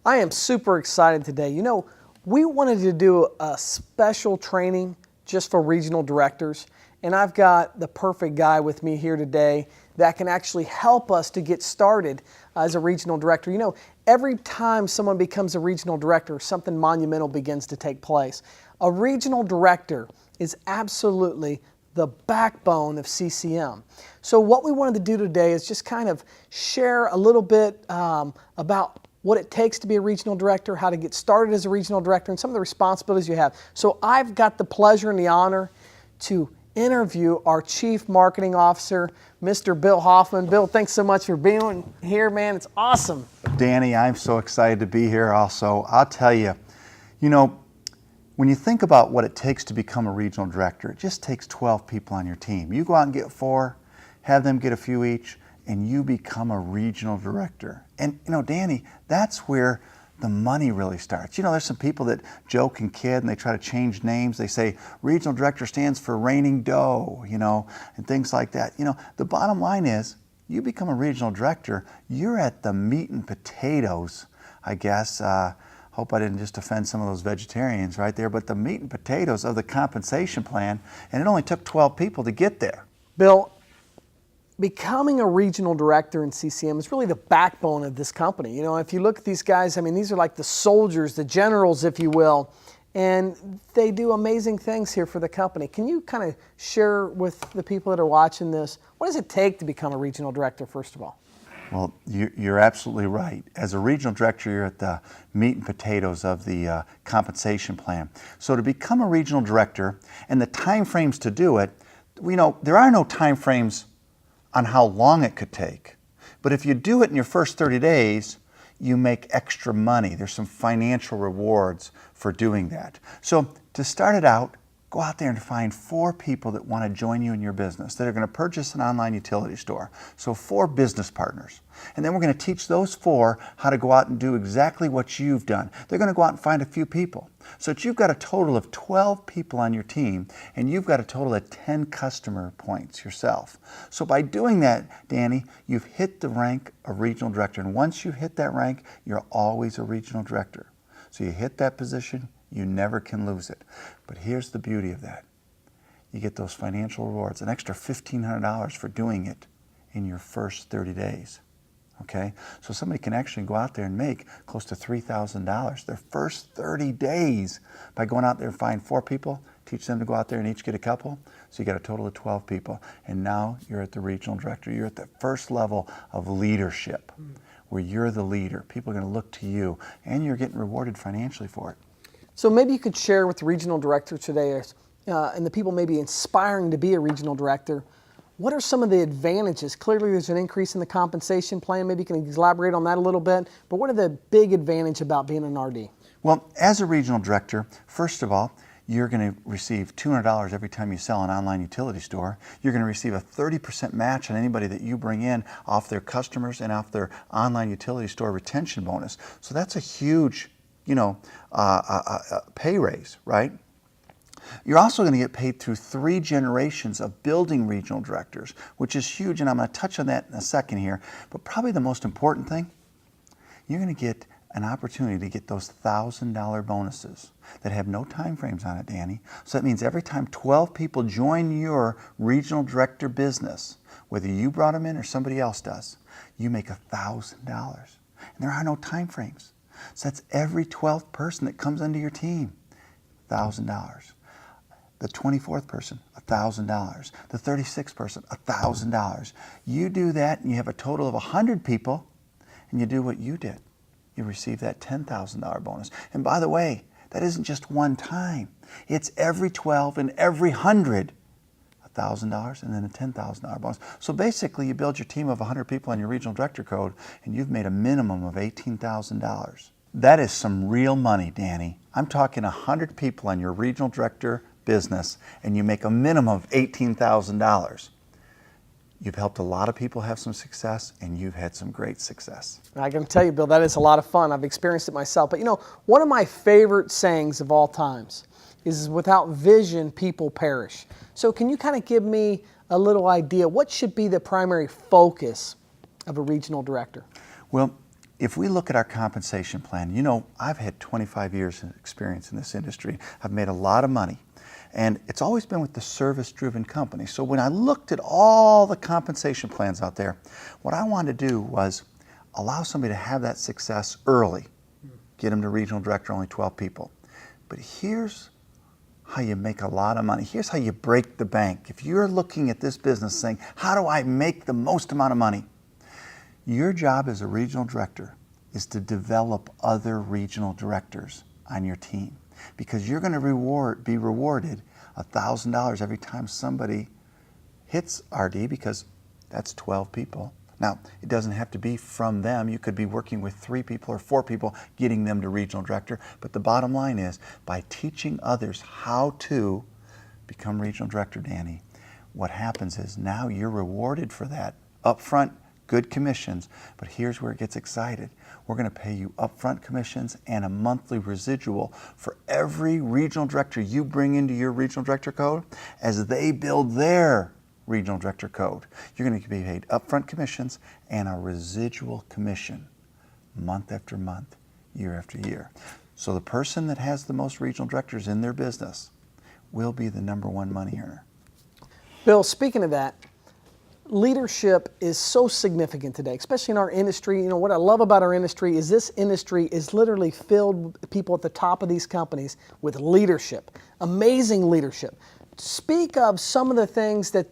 I am super excited today. You know, we wanted to do a special training just for regional directors, and I've got the perfect guy with me here today that can actually help us to get started as a regional director. You know, every time someone becomes a regional director, something monumental begins to take place. A regional director is absolutely the backbone of CCM. So what we wanted to do today is just kind of share a little bit about what it takes to be a regional director, how to get started as a regional director, and some of the responsibilities you have. So I've got the pleasure and the honor to interview our Chief Marketing Officer, Mr. Bill Hoffman. Bill, thanks so much for being here, man. It's awesome. Danny, I'm so excited to be here also. I'll tell you, when you think about what it takes to become a regional director, it just takes 12 people on your team. You go out and get 4, have them get a few each, and you become a regional director. And Danny, that's where the money really starts. There's some people that joke and kid and they try to change names. They say regional director stands for raining dough, and things like that. The bottom line is you become a regional director, you're at the meat and potatoes, I guess. Hope I didn't just offend some of those vegetarians right there, but the meat and potatoes of the compensation plan, and it only took 12 people to get there. Bill, becoming a regional director in CCM is really the backbone of this company. If you look at these guys, I mean, these are like the soldiers, the generals, if you will, and they do amazing things here for the company. Can you kind of share with the people that are watching this, what does it take to become a regional director, first of all? Well, you're absolutely right. As a regional director, you're at the meat and potatoes of the compensation plan. So to become a regional director, and the time frames to do it, there are no time frames on how long it could take. But if you do it in your first 30 days, you make extra money. There's some financial rewards for doing that. So to start it out, go out there and find 4 people that want to join you in your business, that are going to purchase an online utility store. So 4 business partners. And then we're going to teach those 4 how to go out and do exactly what you've done. They're going to go out and find a few people. So that you've got a total of 12 people on your team, and you've got a total of 10 customer points yourself. So by doing that, Danny, you've hit the rank of regional director. And once you hit that rank, you're always a regional director. So you hit that position, you never can lose it. But here's the beauty of that. You get those financial rewards, an extra $1,500 for doing it in your first 30 days. Okay? So somebody can actually go out there and make close to $3,000 their first 30 days by going out there and find 4 people, teach them to go out there and each get a couple. So you got a total of 12 people. And now you're at the regional director. You're at the first level of leadership where you're the leader. People are going to look to you, and you're getting rewarded financially for it. So maybe you could share with the regional director today, and the people maybe inspiring to be a regional director, what are some of the advantages? Clearly there's an increase in the compensation plan. Maybe you can elaborate on that a little bit. But what are the big advantages about being an RD? Well, as a regional director, first of all, you're going to receive $200 every time you sell an online utility store. You're going to receive a 30% match on anybody that you bring in off their customers and off their online utility store retention bonus. So that's a huge pay raise, right? You're also going to get paid through 3 generations of building regional directors, which is huge, and I'm going to touch on that in a second here. But probably the most important thing, you're going to get an opportunity to get those $1,000 bonuses that have no time frames on it, Danny. So that means every time 12 people join your regional director business, whether you brought them in or somebody else does, you make $1,000. And there are no time frames. So that's every 12th person that comes into your team, $1,000. The 24th person, $1,000. The 36th person, $1,000. You do that and you have a total of 100 people, and you do what you did. You receive that $10,000 bonus. And by the way, that isn't just one time. It's every 12 and every 100, $1,000 and then a $10,000 bonus. So basically you build your team of 100 people on your regional director code, and you've made a minimum of $18,000. That is some real money, Danny. I'm talking 100 people on your regional director business, and you make a minimum of $18,000. You've helped a lot of people have some success, and you've had some great success. I can tell you, Bill, that is a lot of fun. I've experienced it myself. But one of my favorite sayings of all times is, without vision, people perish. So can you kind of give me a little idea, what should be the primary focus of a regional director? Well, if we look at our compensation plan, you know, I've had 25 years of experience in this industry. I've made a lot of money. And it's always been with the service-driven company. So when I looked at all the compensation plans out there, what I wanted to do was allow somebody to have that success early. Get them to regional director, only 12 people. But here's how you make a lot of money. Here's how you break the bank. If you're looking at this business saying, how do I make the most amount of money? Your job as a regional director is to develop other regional directors on your team, because you're going to be rewarded $1,000 every time somebody hits RD, because that's 12 people. Now, it doesn't have to be from them. You could be working with 3 people or 4 people, getting them to regional director. But the bottom line is, by teaching others how to become regional director, Danny, what happens is now you're rewarded for that upfront. Good commissions, but here's where it gets excited. We're going to pay you upfront commissions and a monthly residual for every regional director you bring into your regional director code as they build their regional director code. You're going to be paid upfront commissions and a residual commission month after month, year after year. So the person that has the most regional directors in their business will be the #1 money earner. Bill, speaking of that, leadership is so significant today, especially in our industry. You know, what I love about our industry is this industry is literally filled with people at the top of these companies with leadership, amazing leadership. Speak of some of the things that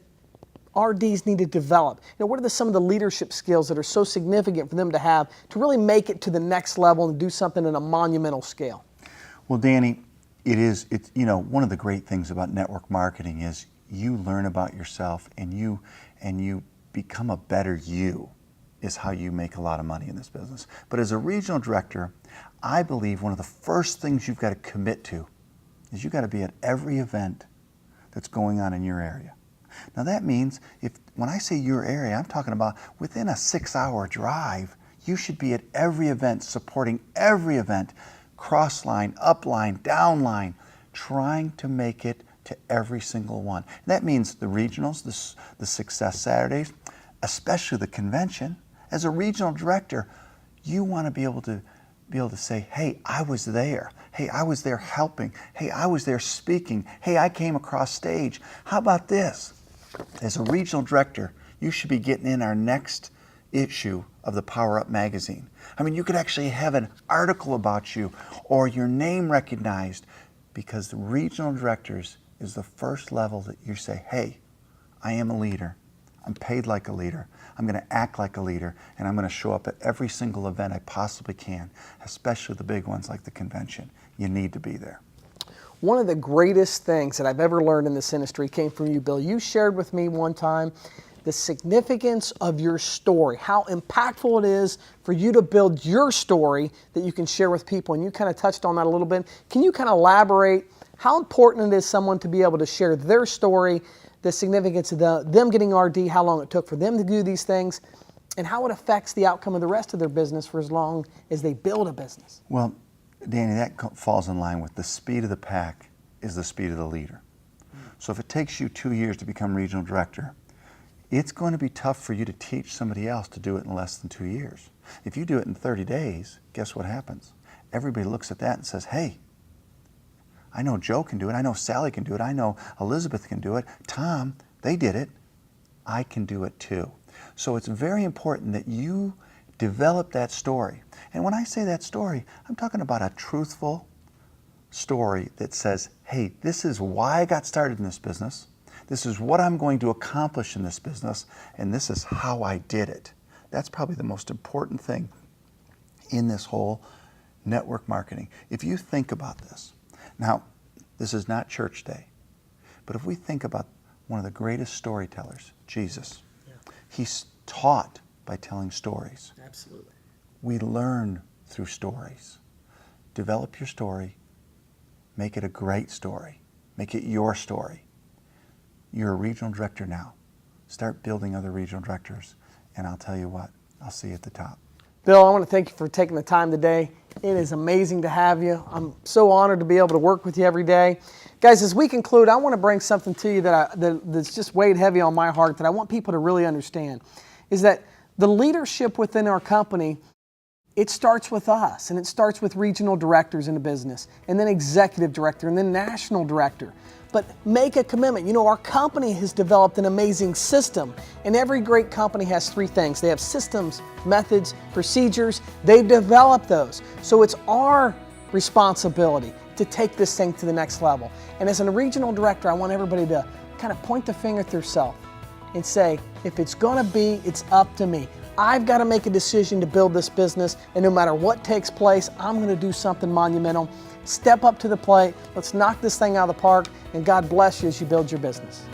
RDs need to develop. You know, what are some of the leadership skills that are so significant for them to have to really make it to the next level and do something on a monumental scale? Well, Danny, it's you know, one of the great things about network marketing is you learn about yourself and you become a better you, is how you make a lot of money in this business. But as a regional director, I believe one of the first things you've got to commit to is you've got to be at every event that's going on in your area. Now that means, when I say your area, I'm talking about within a 6-hour drive, you should be at every event, supporting every event, cross line, up line, down line, trying to make it to every single one. And that means the regionals, the Success Saturdays, especially the convention. As a regional director, you want to be able to say, hey, I was there. Hey, I was there helping. Hey, I was there speaking. Hey, I came across stage. How about this? As a regional director, you should be getting in our next issue of the Power Up magazine. I mean, you could actually have an article about you or your name recognized, because the regional directors is the first level that you say, hey, I am a leader. I'm paid like a leader. I'm going to act like a leader, and I'm going to show up at every single event I possibly can, especially the big ones like the convention. You need to be there. One of the greatest things that I've ever learned in this industry came from you, Bill. You shared with me one time the significance of your story, how impactful it is for you to build your story that you can share with people, and you kind of touched on that a little bit. Can you kind of elaborate how important it is someone to be able to share their story, the significance of them getting RD, how long it took for them to do these things, and how it affects the outcome of the rest of their business for as long as they build a business? Well, Danny, that falls in line with the speed of the pack is the speed of the leader. So if it takes you 2 years to become regional director, it's going to be tough for you to teach somebody else to do it in less than 2 years. If you do it in 30 days, guess what happens? Everybody looks at that and says, hey, I know Joe can do it. I know Sally can do it. I know Elizabeth can do it. Tom, they did it. I can do it too. So it's very important that you develop that story. And when I say that story, I'm talking about a truthful story that says, hey, this is why I got started in this business. This is what I'm going to accomplish in this business, and this is how I did it. That's probably the most important thing in this whole network marketing. If you think about this, now, this is not church day, but if we think about one of the greatest storytellers, Jesus, he's taught by telling stories. Absolutely. We learn through stories. Develop your story, make it a great story, make it your story. You're a regional director now. Start building other regional directors, and I'll tell you what, I'll see you at the top. Bill, I want to thank you for taking the time today. It is amazing to have you. I'm so honored to be able to work with you every day. Guys, as we conclude, I want to bring something to you that's just weighed heavy on my heart that I want people to really understand, is that the leadership within our company It starts with us, and it starts with regional directors in a business, and then executive director, and then national director. But make a commitment. You know, our company has developed an amazing system, and every great company has three things. They have systems, methods, procedures. They've developed those. So it's our responsibility to take this thing to the next level. And as a regional director, I want everybody to kind of point the finger at themselves and say, if it's gonna be, it's up to me. I've got to make a decision to build this business, and no matter what takes place, I'm going to do something monumental. Step up to the plate. Let's knock this thing out of the park, and God bless you as you build your business.